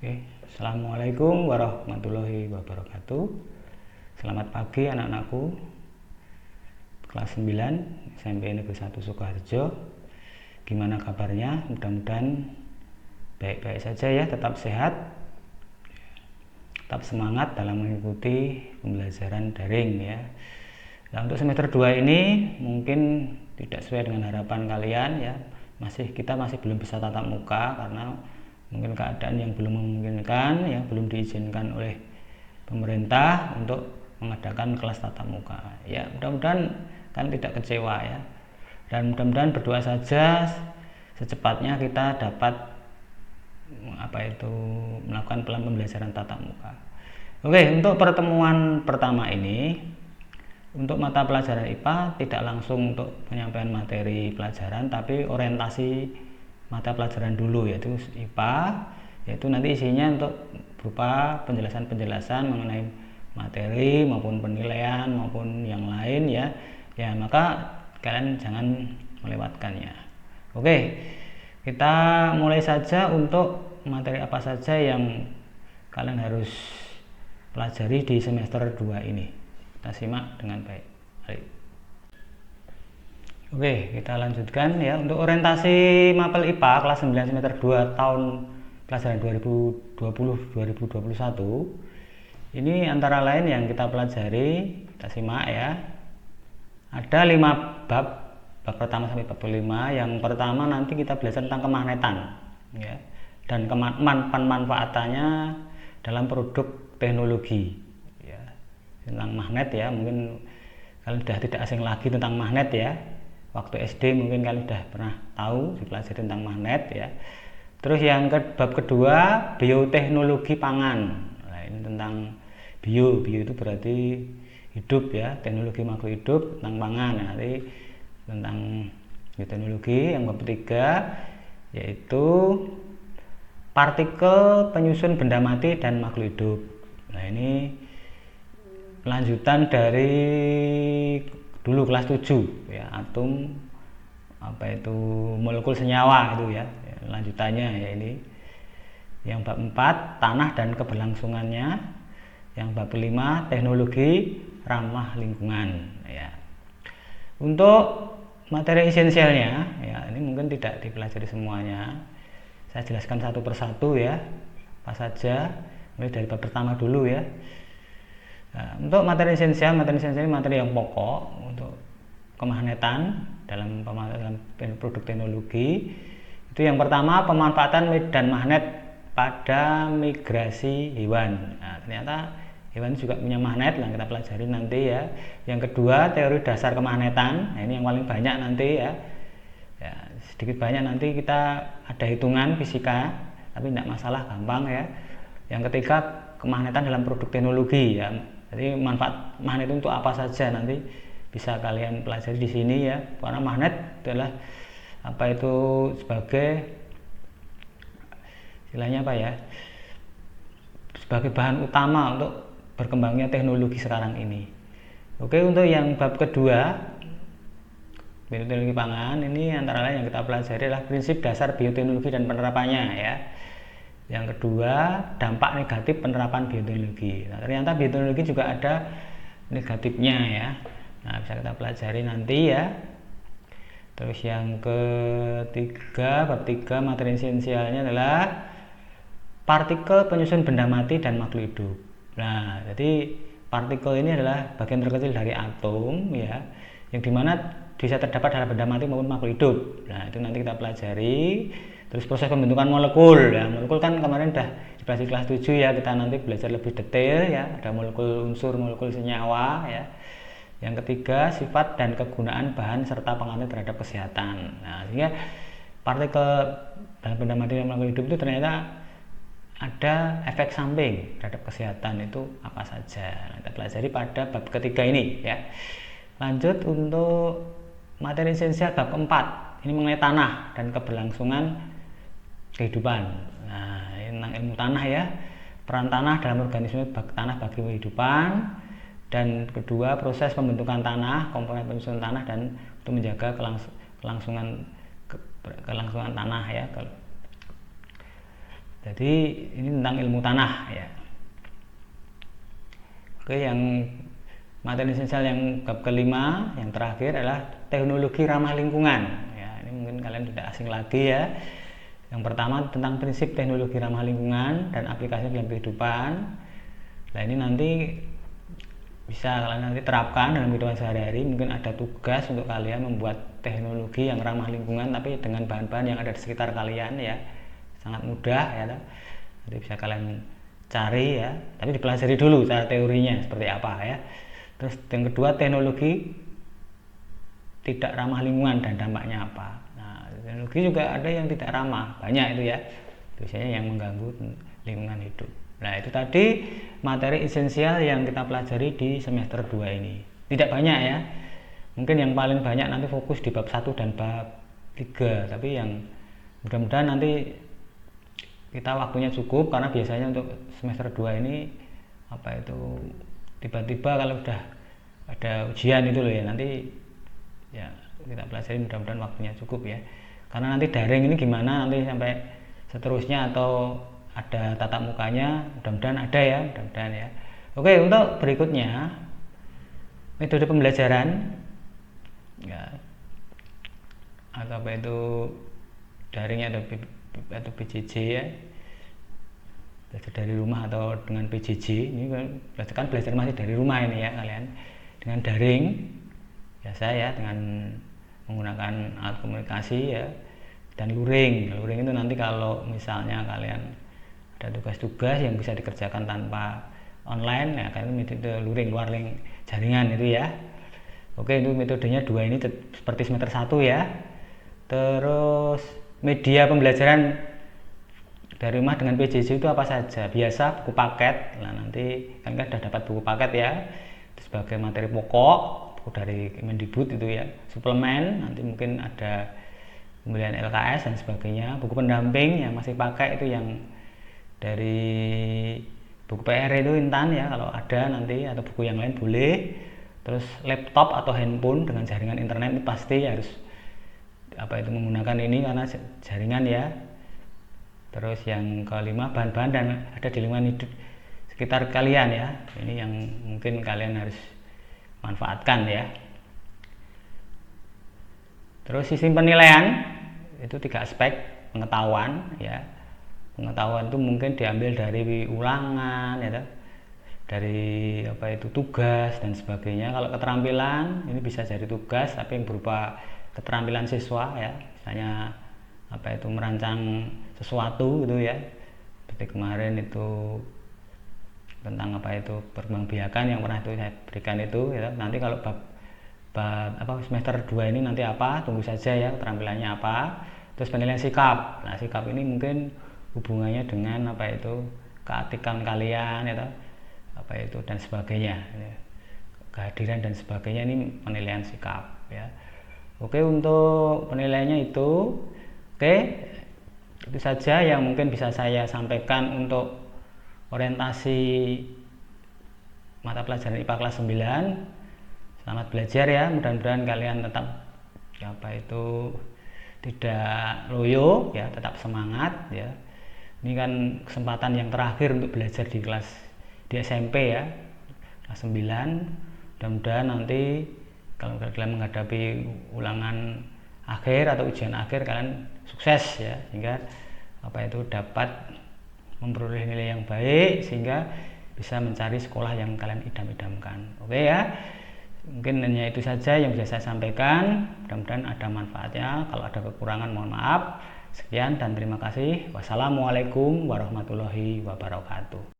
Oke, Assalamualaikum warahmatullahi wabarakatuh. Selamat pagi anak-anakku kelas 9 SMP Negeri 1 Sukoharjo. Gimana kabarnya? Mudah-mudahan baik-baik saja ya, tetap sehat, tetap semangat dalam mengikuti pembelajaran daring ya. Nah, untuk semester 2 ini mungkin tidak sesuai dengan harapan kalian ya. Kita masih belum bisa tatap muka karena mungkin keadaan yang belum memungkinkan, yang belum diizinkan oleh pemerintah untuk mengadakan kelas tatap muka. Ya, mudah-mudahan kalian tidak kecewa ya. Dan mudah-mudahan berdoa saja secepatnya kita dapat melakukan pembelajaran tatap muka. Oke, untuk pertemuan pertama ini untuk mata pelajaran IPA tidak langsung untuk penyampaian materi pelajaran, tapi orientasi mata pelajaran dulu, yaitu IPA, yaitu nanti isinya untuk berupa penjelasan-penjelasan mengenai materi maupun penilaian maupun yang lain ya. Ya, maka kalian jangan melewatkannya. Oke, kita mulai saja untuk materi apa saja yang kalian harus pelajari di semester 2 ini. Kita simak dengan baik. Mari. Oke, kita lanjutkan ya. Untuk orientasi mapel IPA kelas 9 semester 2 tahun pelajaran 2020-2021. Ini antara lain yang kita pelajari, kita simak ya. Ada 5 bab. Bab pertama sampai bab 5. Yang pertama nanti kita belajar tentang kemagnetan ya. Dan pemanfaatannya dalam produk teknologi ya. Tentang magnet ya, mungkin kalian sudah tidak asing lagi tentang magnet ya. Waktu SD mungkin kalian sudah pernah tahu dipelajari tentang magnet ya. Terus yang bab kedua bioteknologi pangan. Nah, ini tentang bio itu berarti hidup ya, teknologi makhluk hidup tentang pangan. Nah, nanti tentang bioteknologi. Yang bab ketiga yaitu partikel penyusun benda mati dan makhluk hidup. Nah, ini lanjutan dari dulu kelas 7 ya, atom molekul senyawa itu ya, lanjutannya ya ini. Yang bab 4 tanah dan keberlangsungannya. Yang bab 5 teknologi ramah lingkungan ya. Untuk materi esensialnya ya, ini mungkin tidak dipelajari semuanya, saya jelaskan satu persatu ya, apa saja, mulai dari bab pertama dulu ya. Nah, untuk materi esensial ini materi yang pokok untuk kemagnetan dalam produk teknologi. Itu yang pertama pemanfaatan medan magnet pada migrasi hewan. Nah, ternyata hewan juga punya magnet, yang kita pelajari nanti ya. Yang kedua teori dasar kemagnetan. Nah, ini yang paling banyak nanti ya. Ya, sedikit banyak nanti kita ada hitungan fisika, tapi tidak masalah, gampang ya. Yang ketiga kemagnetan dalam produk teknologi ya. Jadi manfaat magnet untuk apa saja nanti bisa kalian pelajari di sini ya. Karena magnet adalah sebagai istilahnya sebagai bahan utama untuk berkembangnya teknologi sekarang ini. Oke, untuk yang bab kedua bioteknologi pangan, ini antara lain yang kita pelajari adalah prinsip dasar bioteknologi dan penerapannya ya. Yang kedua, dampak negatif penerapan bioteknologi. Nah, ternyata bioteknologi juga ada negatifnya ya. Nah, bisa kita pelajari nanti ya. Terus yang ketiga, bab 3 materi esensialnya adalah partikel penyusun benda mati dan makhluk hidup. Nah, jadi partikel ini adalah bagian terkecil dari atom ya, yang dimana bisa terdapat dalam benda mati maupun makhluk hidup. Nah, itu nanti kita pelajari. Terus proses pembentukan molekul ya. Molekul kan kemarin udah dipelajari kelas 7 ya, kita nanti belajar lebih detail ya. Ada molekul unsur, molekul senyawa ya. Yang ketiga sifat dan kegunaan bahan serta pengaruh terhadap kesehatan. Nah, sehingga partikel dalam benda mati dan makhluk hidup itu ternyata ada efek samping terhadap kesehatan, itu apa saja. Nah, kita pelajari pada bab ketiga ini ya. Lanjut untuk materi esensial bab keempat. Ini mengenai tanah dan keberlangsungan kehidupan. Nah, ini tentang ilmu tanah ya. Peran tanah dalam organisme tanah bagi kehidupan. Dan kedua, proses pembentukan tanah, komponen penyusunan tanah dan untuk menjaga kelangsungan tanah ya. Jadi ini tentang ilmu tanah ya. Oke, yang materi esensial yang bab kelima, yang terakhir adalah teknologi ramah lingkungan. Ya, ini mungkin kalian tidak asing lagi ya. Yang pertama tentang prinsip teknologi ramah lingkungan dan aplikasinya dalam kehidupan. Nah ini nanti bisa kalian nanti terapkan dalam kehidupan sehari-hari. Mungkin ada tugas untuk kalian membuat teknologi yang ramah lingkungan tapi dengan bahan-bahan yang ada di sekitar kalian ya. Sangat mudah ya. Nanti bisa kalian cari ya, tapi dipelajari dulu cara teorinya seperti apa ya. Terus yang kedua, teknologi tidak ramah lingkungan dan dampaknya apa. Nah, teknologi juga ada yang tidak ramah, banyak itu ya, biasanya yang mengganggu lingkungan hidup. Nah itu tadi materi esensial yang kita pelajari di semester 2 ini. Tidak banyak ya, mungkin yang paling banyak nanti fokus di bab 1 dan bab 3, tapi yang mudah-mudahan nanti kita waktunya cukup, karena biasanya untuk semester 2 ini tiba-tiba kalau udah ada ujian itu loh ya, nanti ya kita pelajari, mudah-mudahan waktunya cukup ya, karena nanti daring ini gimana nanti sampai seterusnya atau ada tatap mukanya, mudah-mudahan ada ya, mudah-mudahan ya. Oke, untuk berikutnya metode pembelajaran ya, atau daringnya atau PJJ ya, belajar dari rumah atau dengan PJJ. Ini kan belajar masih dari rumah ini ya kalian, dengan daring biasa ya, dengan menggunakan alat komunikasi ya, dan luring itu nanti kalau misalnya kalian ada tugas-tugas yang bisa dikerjakan tanpa online ya, kalian metode luring, luar link jaringan itu ya. Oke, itu metodenya 2 ini seperti semester 1 ya. Terus media pembelajaran dari rumah dengan PJJ itu apa saja? Biasa buku paket. Nah nanti kan sudah dapat buku paket ya, itu sebagai materi pokok, buku dari Kemendikbud itu ya. Suplemen, nanti mungkin ada pembelian LKS dan sebagainya. Buku pendamping yang masih pakai itu yang dari buku PR itu Intan ya, kalau ada nanti, atau buku yang lain boleh. Terus laptop atau handphone dengan jaringan internet itu pasti harus menggunakan ini karena jaringan ya. Terus yang kelima, bahan-bahan dan ada di lingkungan hidup sekitar kalian ya, ini yang mungkin kalian harus manfaatkan ya. Terus sistem penilaian itu 3 aspek pengetahuan ya. Pengetahuan itu mungkin diambil dari ulangan ya, dari tugas dan sebagainya. Kalau keterampilan ini bisa jadi tugas tapi yang berupa keterampilan siswa ya, misalnya merancang sesuatu gitu ya, seperti kemarin itu tentang perkembangbiakan yang pernah itu saya berikan itu ya. Nanti kalau semester 2 ini nanti tunggu saja ya, keterampilannya apa. Terus penilaian sikap. Nah sikap ini mungkin hubungannya dengan keatikan kalian ya, dan sebagainya ya. Kehadiran dan sebagainya, ini penilaian sikap ya. Oke, untuk penilaiannya itu itu saja yang mungkin bisa saya sampaikan untuk orientasi mata pelajaran IPA kelas 9. Selamat belajar ya, mudah-mudahan kalian tetap tidak loyo ya, tetap semangat ya. Ini kan kesempatan yang terakhir untuk belajar di SMP ya, kelas 9. Mudah-mudahan nanti kalau kalian menghadapi ulangan akhir atau ujian akhir, kalian sukses ya, sehingga dapat memperoleh nilai yang baik sehingga bisa mencari sekolah yang kalian idam-idamkan. Oke ya, mungkin hanya itu saja yang bisa saya sampaikan, mudah-mudahan ada manfaatnya. Kalau ada kekurangan mohon maaf. Sekian dan terima kasih. Wassalamualaikum warahmatullahi wabarakatuh.